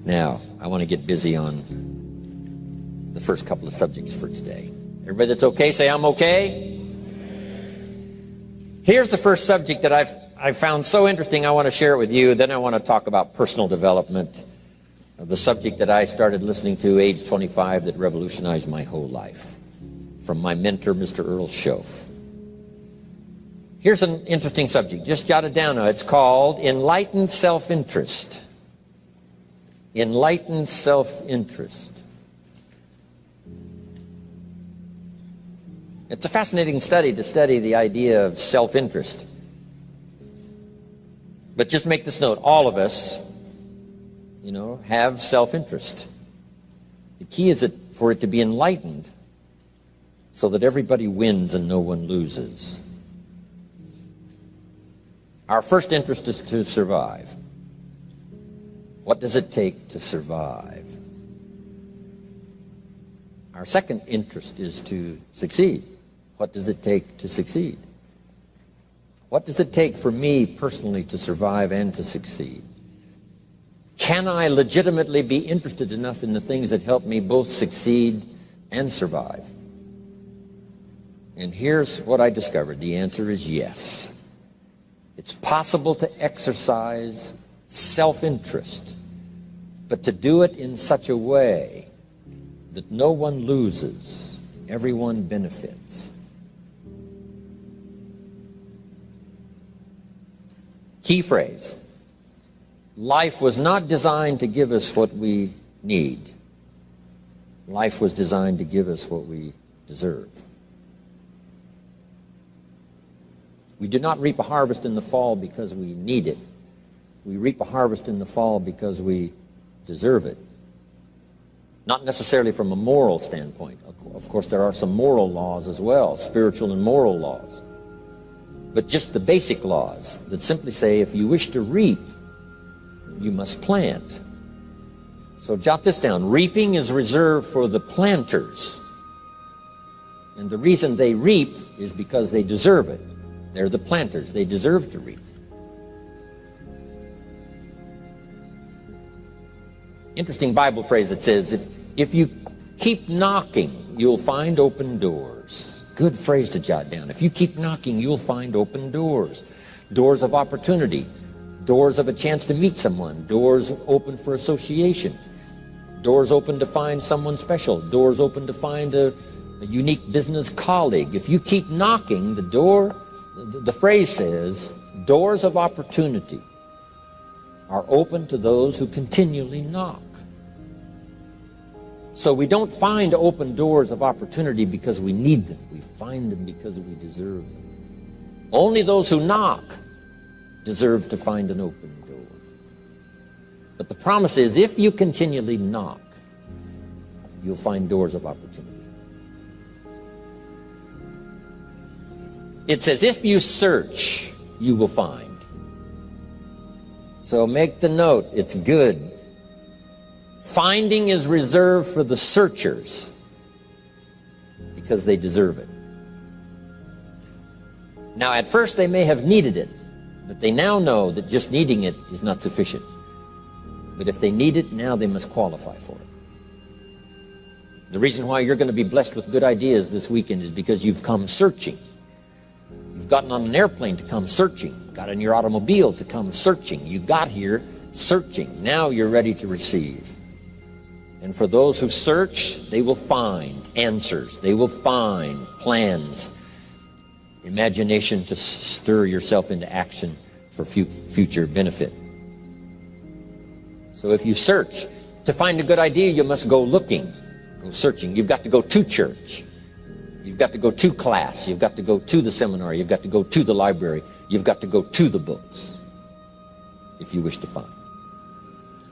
Now, I want to get busy on the first couple of subjects for today. Everybody that's okay, say I'm okay. Here's the first subject that I've found so interesting. I want to share it with you. Then I want to talk about personal development, the subject that I started listening to age 25 that revolutionized my whole life, from my mentor, Mr. Earl Schoaf. Here's an interesting subject. Just jot it down now. It's called Enlightened Self-Interest. Enlightened self-interest. It's a fascinating study to study the idea of self-interest. But just make this note, all of us, have self-interest. The key is for it to be enlightened so that everybody wins and no one loses. Our first interest is to survive. What does it take to survive? Our second interest is to succeed. What does it take to succeed? What does it take for me personally to survive and to succeed? Can I legitimately be interested enough in the things that help me both succeed and survive? And here's what I discovered. The answer is yes. It's possible to exercise self-interest, but to do it in such a way that no one loses, everyone benefits. Key phrase: life was not designed to give us what we need. Life was designed to give us what we deserve. We do not reap a harvest in the fall because we need it. We reap a harvest in the fall because we deserve it. Not necessarily from a moral standpoint. Of course, there are some moral laws as well, spiritual and moral laws. But just the basic laws that simply say if you wish to reap, you must plant. So jot this down. Reaping is reserved for the planters. And the reason they reap is because they deserve it. They're the planters. They deserve to reap. Interesting Bible phrase that says, if you keep knocking, you'll find open doors. Good phrase to jot down. If you keep knocking, you'll find open doors. Doors of opportunity. Doors of a chance to meet someone. Doors open for association. Doors open to find someone special. Doors open to find a unique business colleague. If you keep knocking, the phrase says, doors of opportunity are open to those who continually knock. So we don't find open doors of opportunity because we need them. We find them because we deserve them. Only those who knock deserve to find an open door. But the promise is, if you continually knock, you'll find doors of opportunity. It says, if you search, you will find. So make the note, it's good. Finding is reserved for the searchers because they deserve it. Now, at first they may have needed it, but they now know that just needing it is not sufficient. But if they need it, now they must qualify for it. The reason why you're going to be blessed with good ideas this weekend is because you've come searching. You've gotten on an airplane to come searching. Got in your automobile to come searching. You got here searching. Now you're ready to receive. And for those who search, they will find answers. They will find plans, imagination to stir yourself into action for future benefit. So if you search, to find a good idea, you must go looking, go searching. You've got to go to church. You've got to go to class. You've got to go to the seminar. You've got to go to the library. You've got to go to the books if you wish to find.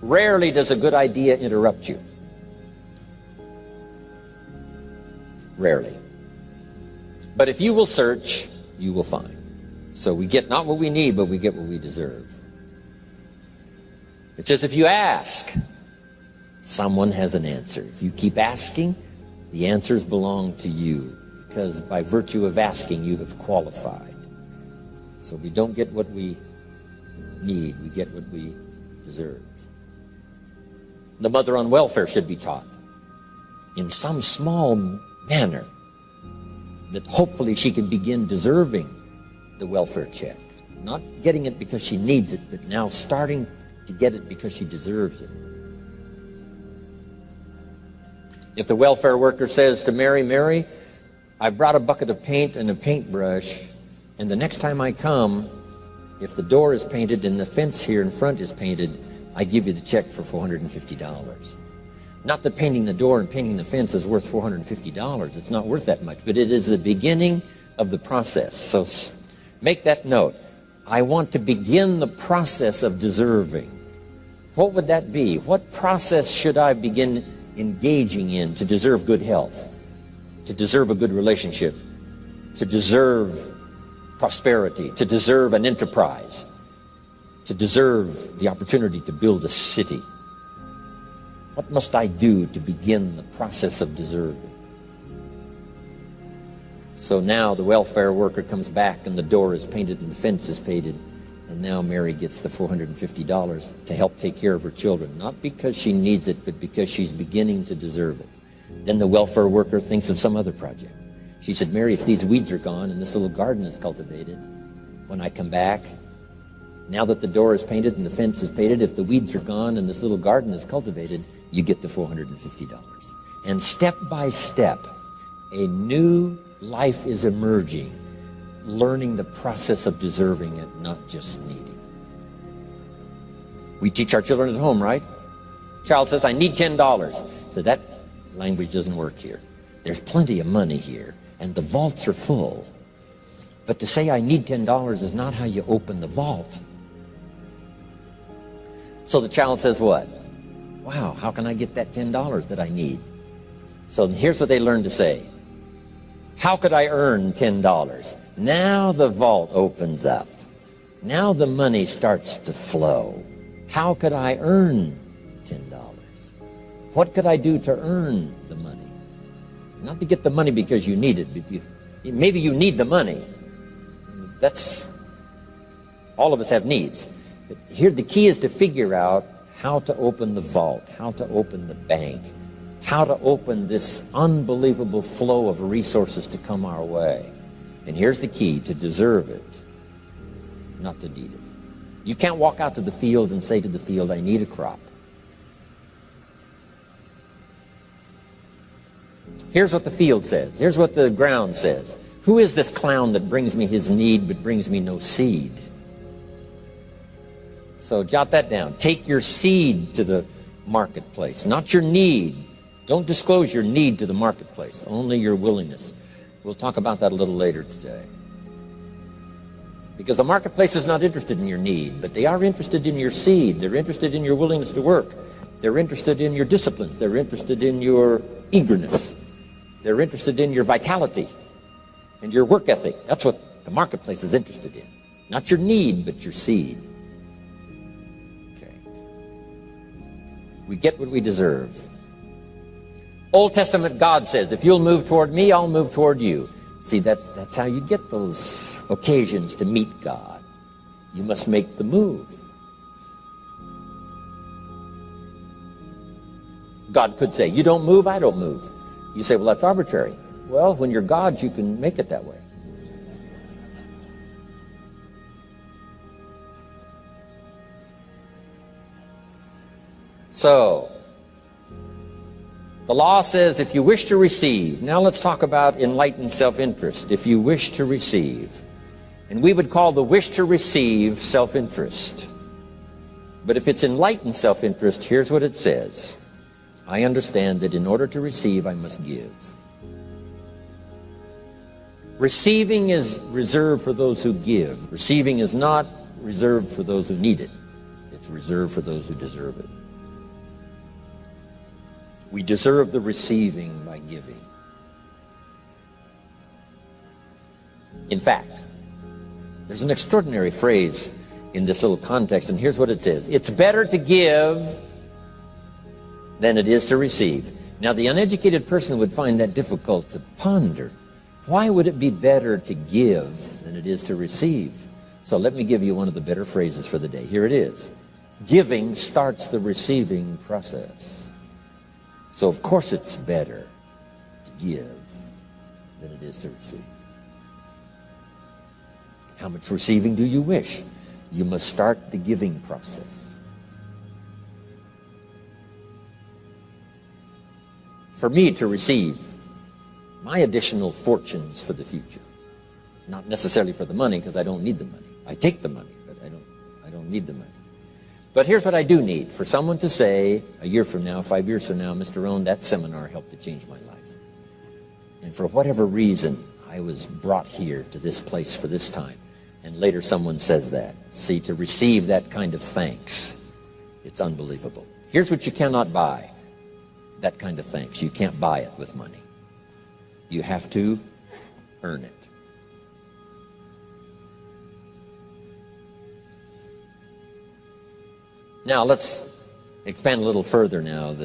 Rarely does a good idea interrupt you. Rarely. But if you will search, you will find. So we get not what we need, but we get what we deserve. It says if you ask, someone has an answer. If you keep asking, the answers belong to you, because by virtue of asking, you have qualified. So we don't get what we need, we get what we deserve. The mother on welfare should be taught in some small manner that hopefully she can begin deserving the welfare check. Not getting it because she needs it, but now starting to get it because she deserves it. If the welfare worker says to Mary, Mary, I brought a bucket of paint and a paintbrush, and the next time I come, if the door is painted and the fence here in front is painted, I give you the check for $450. Not that painting the door and painting the fence is worth $450. It's not worth that much, but it is the beginning of the process. So make that note. I want to begin the process of deserving. What would that be? What process should I begin engaging in to deserve good health, to deserve a good relationship, to deserve prosperity, to deserve an enterprise, to deserve the opportunity to build a city? What must I do to begin the process of deserving? So now the welfare worker comes back and the door is painted and the fence is painted, and now Mary gets the $450 to help take care of her children, not because she needs it, but because she's beginning to deserve it. Then the welfare worker thinks of some other project. She said, Mary, if these weeds are gone and this little garden is cultivated, when I come back, now that the door is painted and the fence is painted, if the weeds are gone and this little garden is cultivated, you get the $450. And step by step, a new life is emerging, learning the process of deserving it, not just needing. We teach our children at home, right? Child says, I need $10. So that language doesn't work here. There's plenty of money here, and the vaults are full. But to say I need $10 is not how you open the vault. So the child says what? Wow, how can I get that $10 that I need? So here's what they learn to say. How could I earn $10? Now the vault opens up. Now the money starts to flow. How could I earn $10? What could I do to earn the money? Not to get the money because you need it. Maybe you need the money. That's, all of us have needs. But here the key is to figure out how to open the vault, how to open the bank, how to open this unbelievable flow of resources to come our way. And here's the key: to deserve it, not to need it. You can't walk out to the field and say to the field, I need a crop. Here's what the field says. Here's what the ground says. Who is this clown that brings me his need but brings me no seed? So jot that down. Take your seed to the marketplace, not your need. Don't disclose your need to the marketplace, only your willingness. We'll talk about that a little later today. Because the marketplace is not interested in your need, but they are interested in your seed. They're interested in your willingness to work. They're interested in your disciplines. They're interested in your eagerness. They're interested in your vitality and your work ethic. That's what the marketplace is interested in. Not your need, but your seed. Okay. We get what we deserve. Old Testament God says, if you'll move toward me, I'll move toward you. See, that's how you get those occasions to meet God. You must make the move. God could say, you don't move, I don't move. You say, well, that's arbitrary. Well, when you're God, you can make it that way. So, the law says if you wish to receive. Now let's talk about enlightened self-interest. If you wish to receive. And we would call the wish to receive self-interest. But if it's enlightened self-interest, here's what it says. I understand that in order to receive, I must give. Receiving is reserved for those who give. Receiving is not reserved for those who need it. It's reserved for those who deserve it. We deserve the receiving by giving. In fact, there's an extraordinary phrase in this little context, and here's what it says. It's better to give than it is to receive. Now, the uneducated person would find that difficult to ponder. Why would it be better to give than it is to receive? So let me give you one of the better phrases for the day. Here it is. Giving starts the receiving process. So of course it's better to give than it is to receive. How much receiving do you wish? You must start the giving process. For me to receive my additional fortunes for the future, not necessarily for the money, because I don't need the money. I take the money, but I don't need the money. But here's what I do need: for someone to say a year from now, 5 years from now, Mr. Rohn, that seminar helped to change my life. And for whatever reason, I was brought here to this place for this time. And later someone says that. See, to receive that kind of thanks, it's unbelievable. Here's what you cannot buy: that kind of thanks. You can't buy it with money. You have to earn it. Now let's expand a little further now.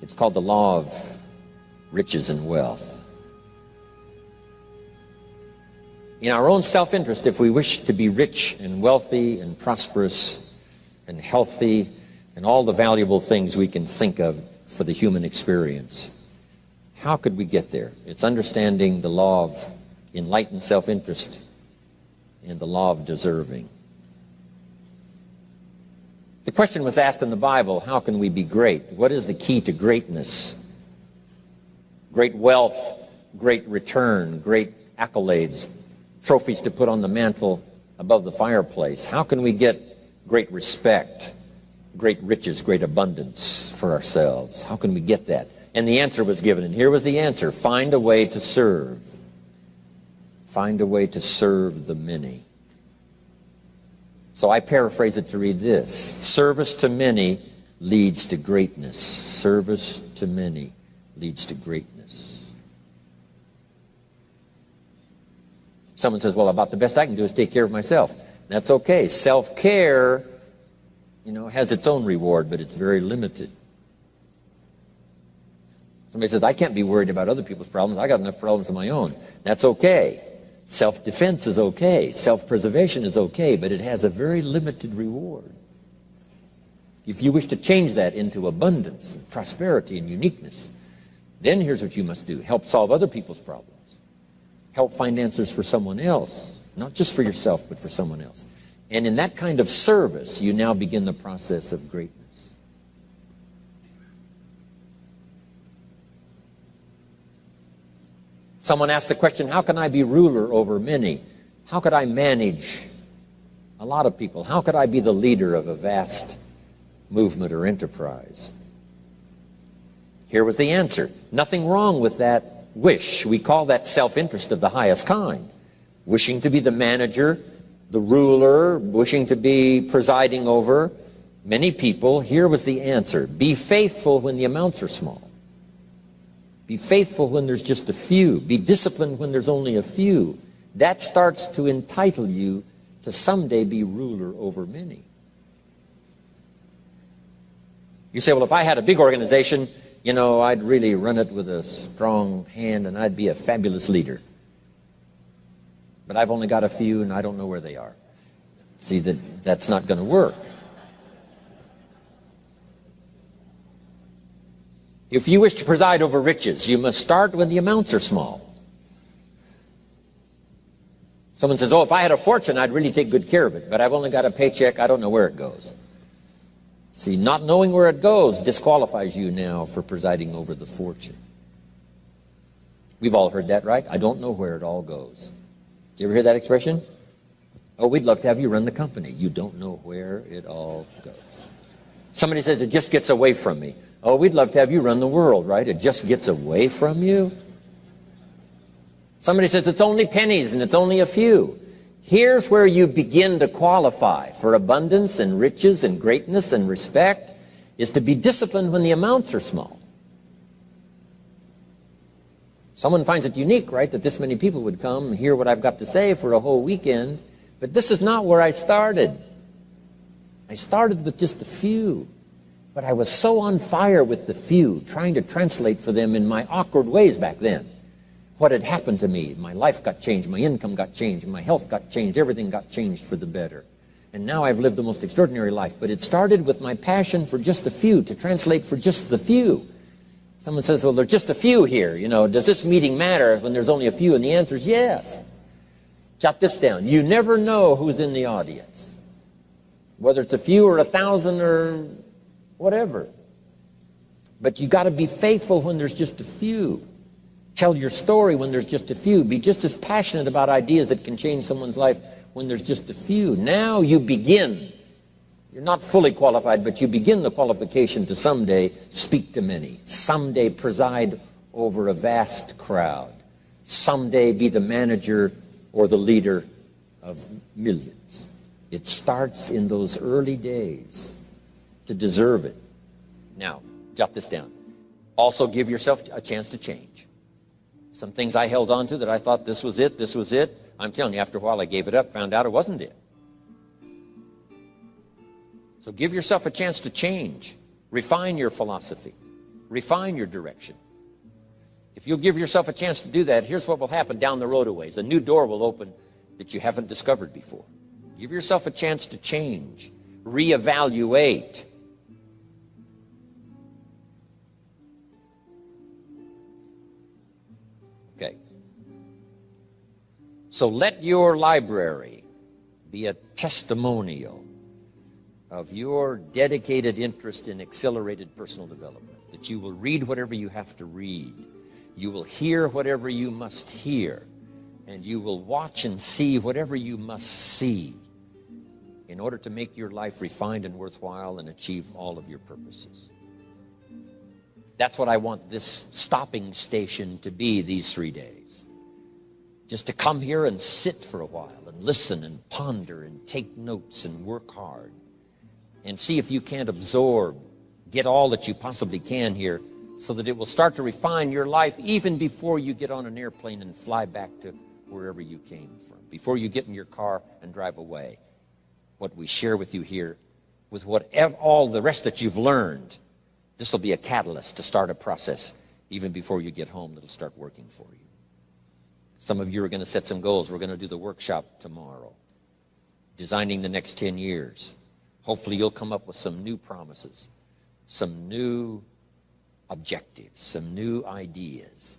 It's called the law of riches and wealth. In our own self-interest, if we wish to be rich and wealthy and prosperous and healthy and all the valuable things we can think of for the human experience, how could we get there? It's understanding the law of enlightened self-interest and the law of deserving. The question was asked in the Bible, how can we be great? What is the key to greatness? Great wealth, great return, great accolades, trophies to put on the mantle above the fireplace. How can we get great respect, great riches, great abundance for ourselves? How can we get that? And the answer was given, and here was the answer: find a way to serve. Find a way to serve the many. So I paraphrase it to read this: service to many leads to greatness. Service to many leads to greatness. Someone says, well, about the best I can do is take care of myself. That's okay. Self-care, has its own reward, but it's very limited. Somebody says, I can't be worried about other people's problems. I got enough problems of my own. That's okay. Self-defense is okay. Self-preservation is okay, but it has a very limited reward. If you wish to change that into abundance and prosperity and uniqueness, then here's what you must do: help solve other people's problems. Help find answers for someone else, not just for yourself, but for someone else. And in that kind of service, you now begin the process of greatness. Someone asked the question, how can I be ruler over many? How could I manage a lot of people? How could I be the leader of a vast movement or enterprise? Here was the answer: nothing wrong with that wish. We call that self-interest of the highest kind. Wishing to be the manager, the ruler, wishing to be presiding over many people. Here was the answer: be faithful when the amounts are small. Be faithful when there's just a few. Be disciplined when there's only a few. That starts to entitle you to someday be ruler over many. You say, well, if I had a big organization, I'd really run it with a strong hand and I'd be a fabulous leader. But I've only got a few and I don't know where they are. See, that's not going to work. If you wish to preside over riches, you must start when the amounts are small. Someone says, oh, if I had a fortune, I'd really take good care of it, but I've only got a paycheck, I don't know where it goes. See, not knowing where it goes disqualifies you now for presiding over the fortune. We've all heard that, right? I don't know where it all goes. Did you ever hear that expression? Oh, we'd love to have you run the company. You don't know where it all goes. Somebody says, it just gets away from me. Oh, we'd love to have you run the world, right? It just gets away from you. Somebody says, it's only pennies and it's only a few. Here's where you begin to qualify for abundance and riches and greatness and respect, is to be disciplined when the amounts are small. Someone finds it unique, right, that this many people would come and hear what I've got to say for a whole weekend, but this is not where I started. I started with just a few, but I was so on fire with the few, trying to translate for them in my awkward ways back then what had happened to me. My life got changed, my income got changed, my health got changed, everything got changed for the better. And now I've lived the most extraordinary life. But it started with my passion for just a few, to translate for just the few. Someone says, well, there's just a few here. You know, does this meeting matter when there's only a few? And the answer is yes. Jot this down. You never know who's in the audience, whether it's a few or 1,000 or whatever. But you got to be faithful when there's just a few. Tell your story when there's just a few. Be just as passionate about ideas that can change someone's life when there's just a few. Now you begin. You're not fully qualified, but you begin the qualification to someday speak to many. Someday preside over a vast crowd. Someday be the manager or the leader of millions. It starts in those early days to deserve it. Now, jot this down. Also give yourself a chance to change. Some things I held on to that I thought this was it, this was it. I'm telling you, after a while I gave it up, found out it wasn't it. So give yourself a chance to change. Refine your philosophy. Refine your direction. If you'll give yourself a chance to do that, here's what will happen down the road a ways. A new door will open that you haven't discovered before. Give yourself a chance to change. Reevaluate. Okay. So let your library be a testimonial of your dedicated interest in accelerated personal development, that you will read whatever you have to read, you will hear whatever you must hear, and you will watch and see whatever you must see in order to make your life refined and worthwhile and achieve all of your purposes. That's what I want this stopping station to be these 3 days. Just to come here and sit for a while and listen and ponder and take notes and work hard and see if you can't absorb, get all that you possibly can here so that it will start to refine your life even before you get on an airplane and fly back to wherever you came from, before you get in your car and drive away. What we share with you here, with all the rest that you've learned, this will be a catalyst to start a process even before you get home that'll start working for you. Some of you are going to set some goals. We're going to do the workshop tomorrow, designing the next 10 years. Hopefully you'll come up with some new promises, some new objectives, some new ideas.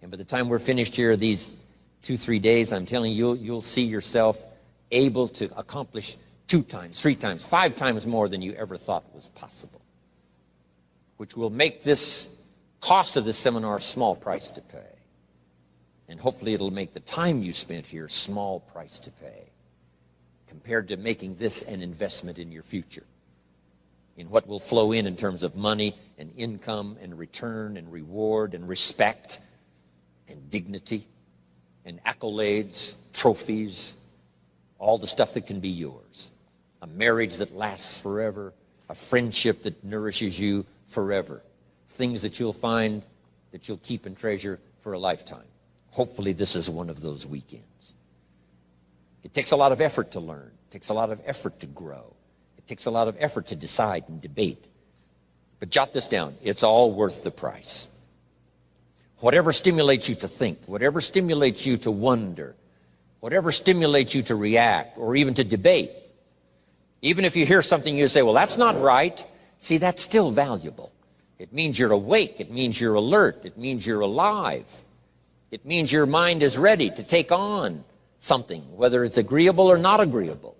And by the time we're finished here these 2-3 days, I'm telling you, you'll see yourself able to accomplish 2 times, 3 times, 5 times more than you ever thought was possible, which will make this cost of this seminar a small price to pay. And hopefully it'll make the time you spent here small price to pay compared to making this an investment in your future, in what will flow in terms of money and income and return and reward and respect and dignity and accolades, trophies, all the stuff that can be yours. A marriage that lasts forever, a friendship that nourishes you forever, things that you'll find that you'll keep and treasure for a lifetime. Hopefully this is one of those weekends. It takes a lot of effort to learn. It takes a lot of effort to grow. It takes a lot of effort to decide and debate. But jot this down. It's all worth the price. Whatever stimulates you to think, whatever stimulates you to wonder, whatever stimulates you to react or even to debate, even if you hear something you say, well, that's not right, see, that's still valuable. It means you're awake. It means you're alert. It means you're alive. It means your mind is ready to take on something, whether it's agreeable or not agreeable.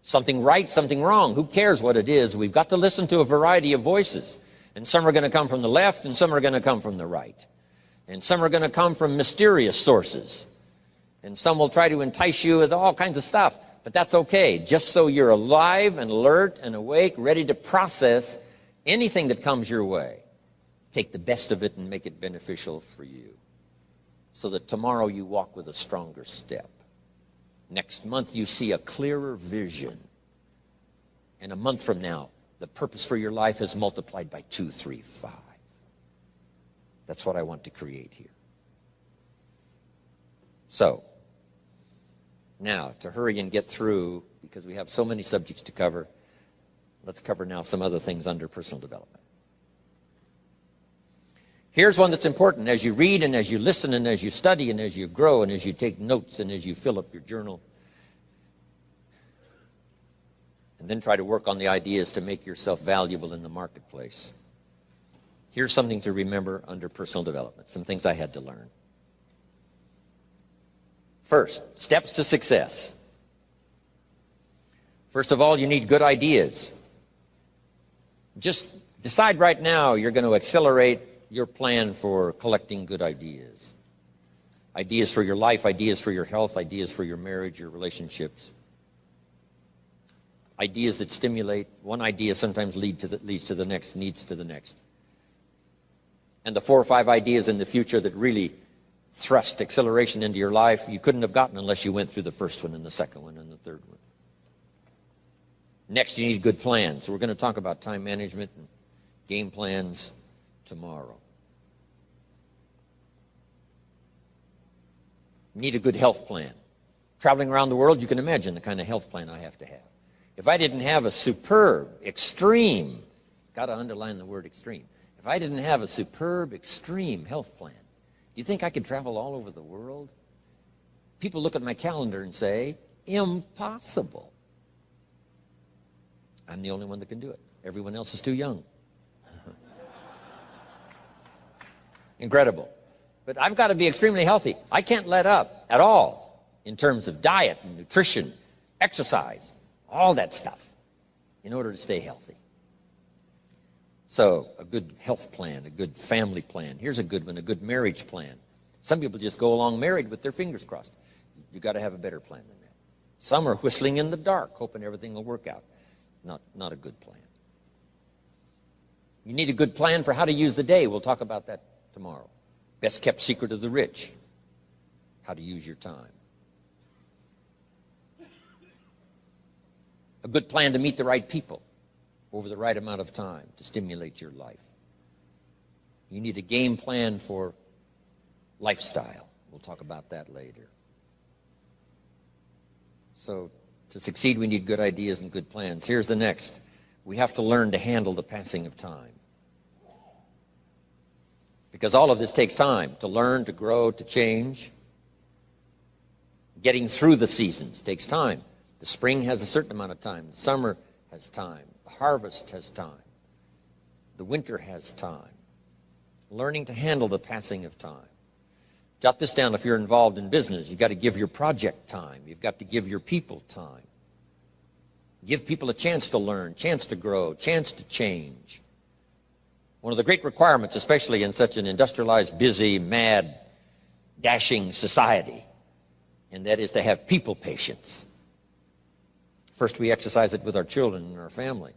Something right, something wrong. Who cares what it is? We've got to listen to a variety of voices. And some are going to come from the left and some are going to come from the right. And some are going to come from mysterious sources. And some will try to entice you with all kinds of stuff. But that's okay, just so you're alive and alert and awake, ready to process anything that comes your way. Take the best of it and make it beneficial for you, so that tomorrow you walk with a stronger step. Next month you see a clearer vision. And a month from now, the purpose for your life is multiplied by 2, 3, 5. That's what I want to create here. So, now, to hurry and get through, because we have so many subjects to cover, let's cover now some other things under personal development. Here's one that's important. As you read and as you listen and as you study and as you grow and as you take notes and as you fill up your journal, and then try to work on the ideas to make yourself valuable in the marketplace. Here's something to remember under personal development, some things I had to learn. First, steps to success. First of all, you need good ideas. Just decide right now you're going to accelerate your plan for collecting good ideas. Ideas for your life, ideas for your health, ideas for your marriage, your relationships. Ideas that stimulate. One idea sometimes leads to the next, needs to the next. And the 4 or 5 ideas in the future that really thrust acceleration into your life, you couldn't have gotten unless you went through the first one and the second one and the third one. Next, you need good plans. So we're going to talk about time management and game plans tomorrow. You need a good health plan. Traveling around the world, you can imagine the kind of health plan I have to have. If I didn't have a superb, extreme, got to underline the word extreme, if I didn't have a superb, extreme health plan, do you think I could travel all over the world? People look at my calendar and say, impossible. I'm the only one that can do it. Everyone else is too young. Incredible. But I've got to be extremely healthy. I can't let up at all in terms of diet and nutrition, exercise, all that stuff in order to stay healthy. So a good health plan, a good family plan. Here's a good one, a good marriage plan. Some people just go along married with their fingers crossed. You've got to have a better plan than that. Some are whistling in the dark, hoping everything will work out. Not a good plan. You need a good plan for how to use the day. We'll talk about that tomorrow. Best kept secret of the rich, how to use your time. A good plan to meet the right people over the right amount of time to stimulate your life. You need a game plan for lifestyle. We'll talk about that later. So to succeed, we need good ideas and good plans. Here's the next. We have to learn to handle the passing of time. Because all of this takes time to learn, to grow, to change. Getting through the seasons takes time. The spring has a certain amount of time. The summer has time. The harvest has time. The winter has time. Learning to handle the passing of time. Jot this down if you're involved in business. You've got to give your project time. You've got to give your people time. Give people a chance to learn, chance to grow, chance to change. One of the great requirements, especially in such an industrialized, busy, mad, dashing society, and that is to have people patience. First, we exercise it with our children and our family.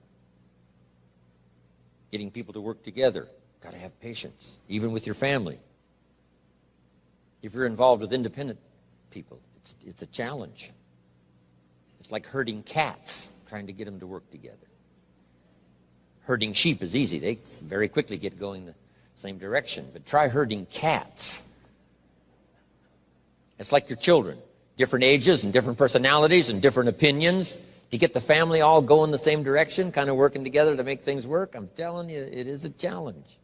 Getting people to work together, got to have patience, even with your family. If you're involved with independent people, it's a challenge. It's like herding cats, trying to get them to work together. Herding sheep is easy. They very quickly get going the same direction. But try herding cats. It's like your children. Different ages and different personalities and different opinions. To get the family all going the same direction, kind of working together to make things work, I'm telling you, it is a challenge.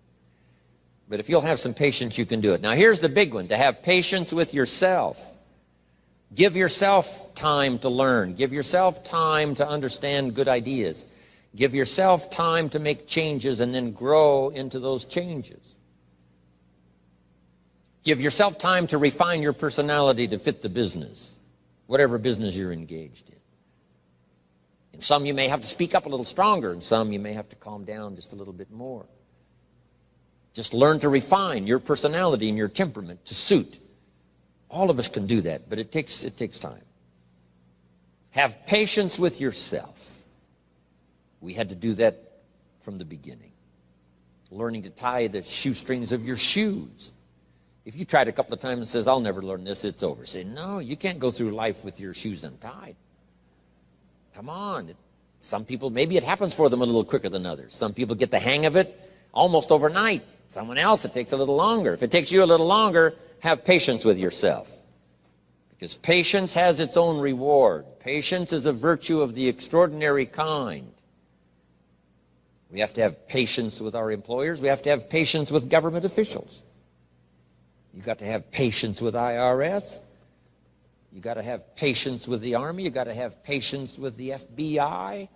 But if you'll have some patience, you can do it. Now, here's the big one, to have patience with yourself. Give yourself time to learn. Give yourself time to understand good ideas. Give yourself time to make changes and then grow into those changes. Give yourself time to refine your personality to fit the business, whatever business you're engaged in. In some you may have to speak up a little stronger, and some you may have to calm down just a little bit more. Just learn to refine your personality and your temperament to suit. All of us can do that, but it takes time. Have patience with yourself. We had to do that from the beginning. Learning to tie the shoestrings of your shoes. If you tried a couple of times and says, I'll never learn this, it's over. Say, no, you can't go through life with your shoes untied. Come on. Some people, maybe it happens for them a little quicker than others. Some people get the hang of it almost overnight. Someone else, it takes a little longer. If it takes you a little longer, have patience with yourself. Because patience has its own reward. Patience is a virtue of the extraordinary kind. We have to have patience with our employers. We have to have patience with government officials. You've got to have patience with IRS. You've got to have patience with the Army. You've got to have patience with the FBI.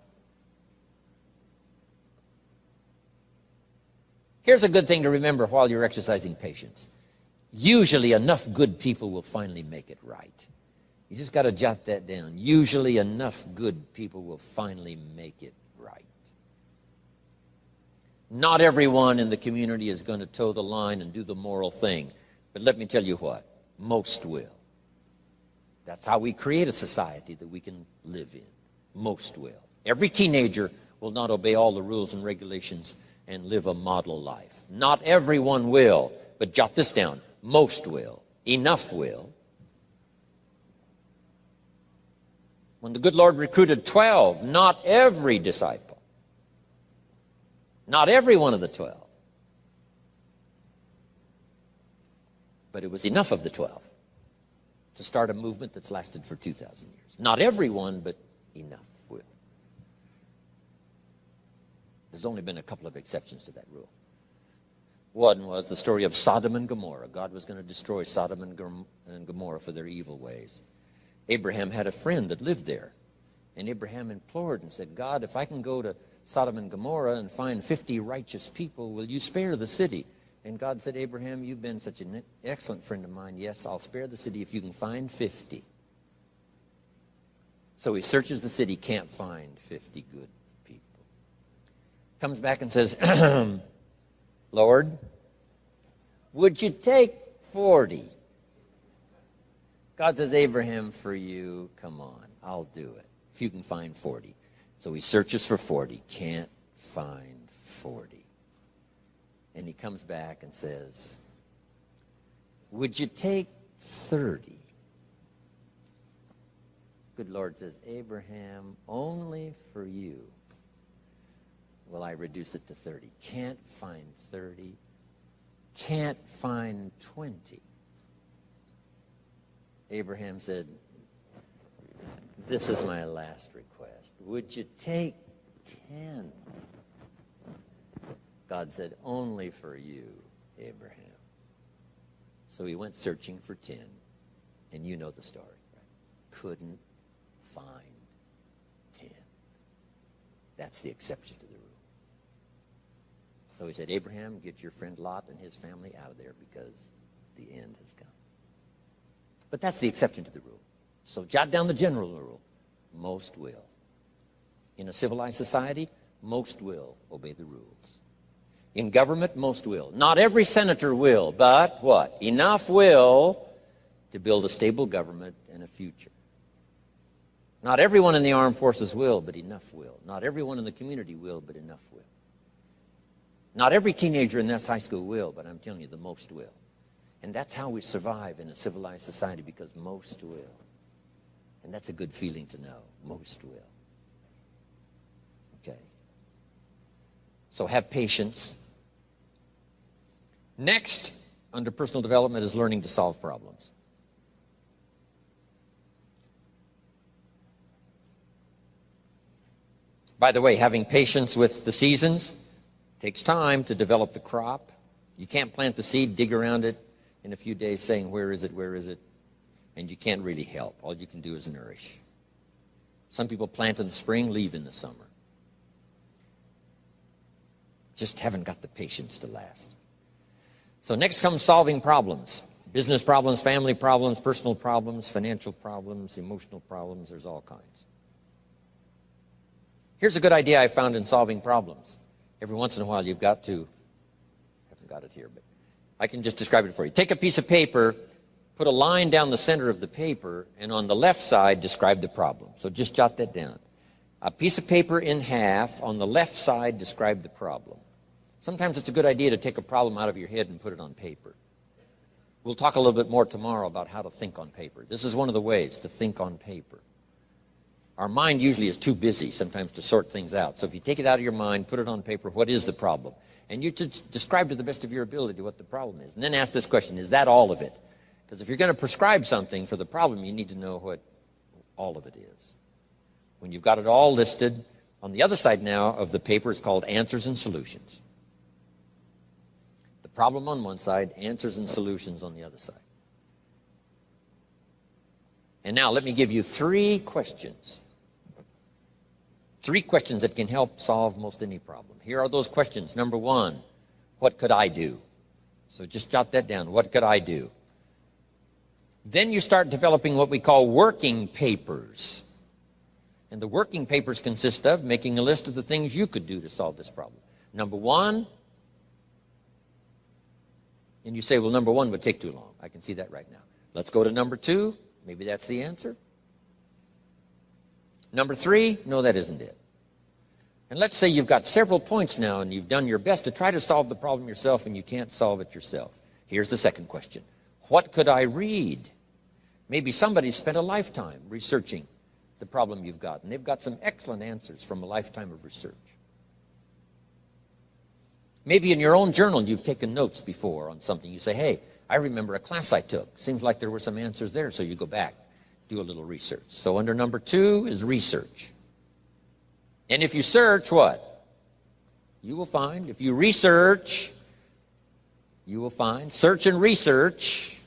Here's a good thing to remember while you're exercising patience. Usually enough good people will finally make it right. You just got to jot that down. Usually enough good people will finally make it right. Not everyone in the community is going to toe the line and do the moral thing. But let me tell you what, most will. That's how we create a society that we can live in. Most will. Every teenager will not obey all the rules and regulations and live a model life. Not everyone will, but jot this down. Most will. Enough will. When the good Lord recruited 12, not every disciple, not every one of the 12, but it was enough of the 12 to start a movement that's lasted for 2,000 years. Not everyone, but enough will. There's only been a couple of exceptions to that rule. One was the story of Sodom and Gomorrah. God was going to destroy Sodom and Gomorrah for their evil ways. Abraham had a friend that lived there. And Abraham implored and said, God, if I can go to Sodom and Gomorrah and find 50 righteous people, will you spare the city? And God said, Abraham, you've been such an excellent friend of mine. Yes, I'll spare the city if you can find 50. So he searches the city, can't find 50 good people. Comes back and says, Lord, would you take 40? God says, Abraham, for you, come on, I'll do it. If you can find 40. So he searches for 40, can't find 40. And he comes back and says, would you take 30? Good Lord says, Abraham, only for you will I reduce it to 30. Can't find 30. Can't find 20. Abraham said, this is my last request. Would you take 10? God said, only for you, Abraham. So he went searching for 10, and you know the story, right? Couldn't find 10. That's the exception to the rule. So he said, Abraham, get your friend Lot and his family out of there because the end has come. But that's the exception to the rule. So jot down the general rule. Most will. In a civilized society, most will obey the rules. In government, most will. Not every senator will, but what? Enough will to build a stable government and a future. Not everyone in the armed forces will, but enough will. Not everyone in the community will, but enough will. Not every teenager in this high school will, but I'm telling you, the most will. And that's how we survive in a civilized society, because most will. And that's a good feeling to know. Most will. Okay. So have patience. Next, under personal development, is learning to solve problems. By the way, having patience with the seasons takes time to develop the crop. You can't plant the seed, dig around it in a few days saying, where is it, where is it? And you can't really help. All you can do is nourish. Some people plant in the spring, leave in the summer. Just haven't got the patience to last. So next comes solving problems. Business problems, family problems, personal problems, financial problems, emotional problems. There's all kinds. Here's a good idea I found in solving problems. Every once in a while you've got to, I haven't got it here, but I can just describe it for you. Take a piece of paper, put a line down the center of the paper, and on the left side, describe the problem. So just jot that down. A piece of paper in half, on the left side, describe the problem. Sometimes it's a good idea to take a problem out of your head and put it on paper. We'll talk a little bit more tomorrow about how to think on paper. This is one of the ways to think on paper. Our mind usually is too busy sometimes to sort things out. So if you take it out of your mind, put it on paper, what is the problem? And you should describe to the best of your ability what the problem is. And then ask this question, is that all of it? Because if you're going to prescribe something for the problem, you need to know what all of it is. When you've got it all listed, on the other side now of the paper is called answers and solutions. The problem on one side, answers and solutions on the other side. And now let me give you 3 questions. 3 questions that can help solve most any problem. Here are those questions. Number 1, What could I do? So just jot that down. What could I do? Then you start developing what we call working papers. And the working papers consist of making a list of the things you could do to solve this problem. Number one, and you say, well, number one would take too long. I can see that right now. Let's go to number two. Maybe that's the answer. Number three, no, that isn't it. And let's say you've got several points now and you've done your best to try to solve the problem yourself and you can't solve it yourself. Here's the second question. What could I read? Maybe somebody spent a lifetime researching the problem you've got, and they've got some excellent answers from a lifetime of research. Maybe in your own journal you've taken notes before on something. You say, hey, I remember a class I took. Seems like there were some answers there, so you go back, do a little research. So under number two is research. And if you search, what? You will find. If you research, you will find. Search and research.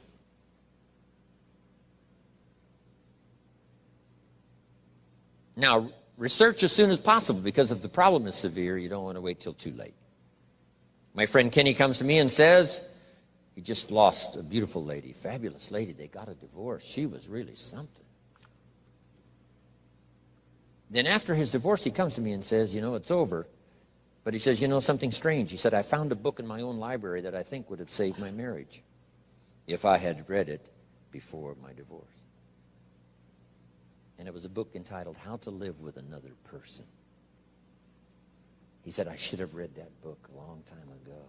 Now, research as soon as possible, because if the problem is severe, you don't want to wait till too late. My friend Kenny comes to me and says, he just lost a beautiful lady, fabulous lady. They got a divorce. She was really something. Then after his divorce, he comes to me and says, you know, it's over. But he says, you know, something strange. He said, I found a book in my own library that I think would have saved my marriage if I had read it before my divorce. And it was a book entitled How to Live with Another Person. He said, I should have read that book a long time ago.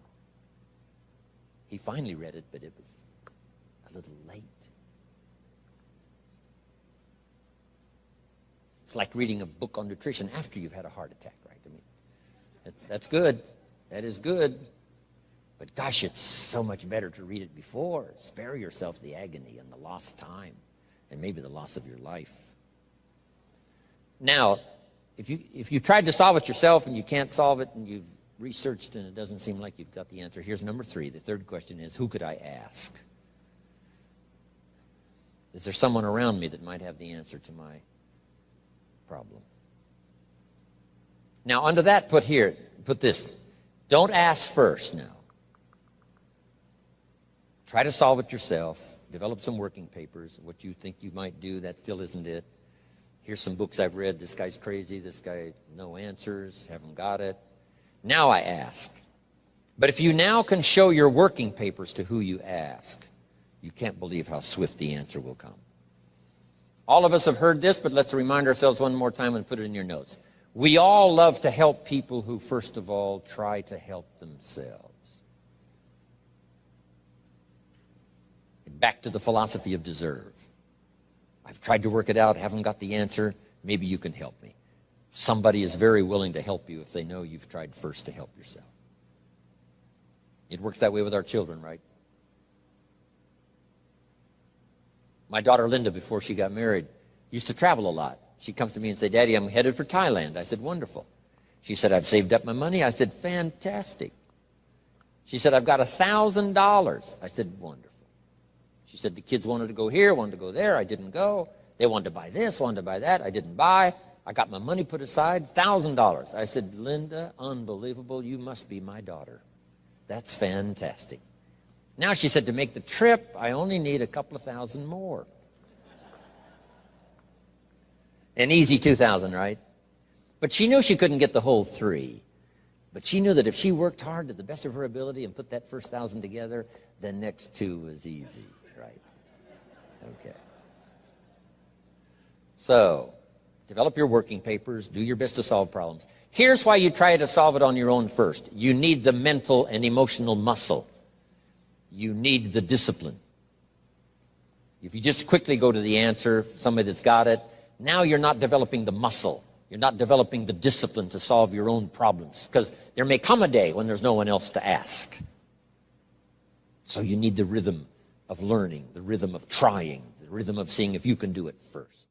He finally read it, but it was a little late. It's like reading a book on nutrition after you've had a heart attack, right? I mean, that's good. That is good. But gosh, it's so much better to read it before. Spare yourself the agony and the lost time and maybe the loss of your life. Now, if you tried to solve it yourself and you can't solve it and you've researched and it doesn't seem like you've got the answer, here's number three. The third question is, who could I ask? Is there someone around me that might have the answer to my problem? Now, under that, put this. Don't ask first now. Try to solve it yourself. Develop some working papers. What you think you might do, that still isn't it. Here's some books I've read. This guy's crazy. This guy, no answers, haven't got it. Now I ask. But if you now can show your working papers to who you ask, you can't believe how swift the answer will come. All of us have heard this, but let's remind ourselves one more time and put it in your notes. We all love to help people who, first of all, try to help themselves. Back to the philosophy of deserve. I've tried to work it out, haven't got the answer. Maybe you can help me. Somebody is very willing to help you if they know you've tried first to help yourself. It works that way with our children, right? My daughter Linda, before she got married, used to travel a lot. She comes to me and said, Daddy, I'm headed for Thailand. I said, wonderful. She said, I've saved up my money. I said, fantastic. She said, I've got $1,000. I said, wonderful. She said, the kids wanted to go here, wanted to go there. I didn't go. They wanted to buy this, wanted to buy that. I didn't buy. I got my money put aside, $1,000. I said, Linda, unbelievable. You must be my daughter. That's fantastic. Now, she said, to make the trip, I only need a couple of thousand more. An easy 2,000, right? But she knew she couldn't get the whole three. But she knew that if she worked hard to the best of her ability and put that first 1,000 together, the next two was easy, right? Okay. So, develop your working papers. Do your best to solve problems. Here's why you try to solve it on your own first. You need the mental and emotional muscle. You need the discipline. If you just quickly go to the answer, somebody that's got it, now you're not developing the muscle. You're not developing the discipline to solve your own problems, because there may come a day when there's no one else to ask. So you need the rhythm of learning, the rhythm of trying, the rhythm of seeing if you can do it first.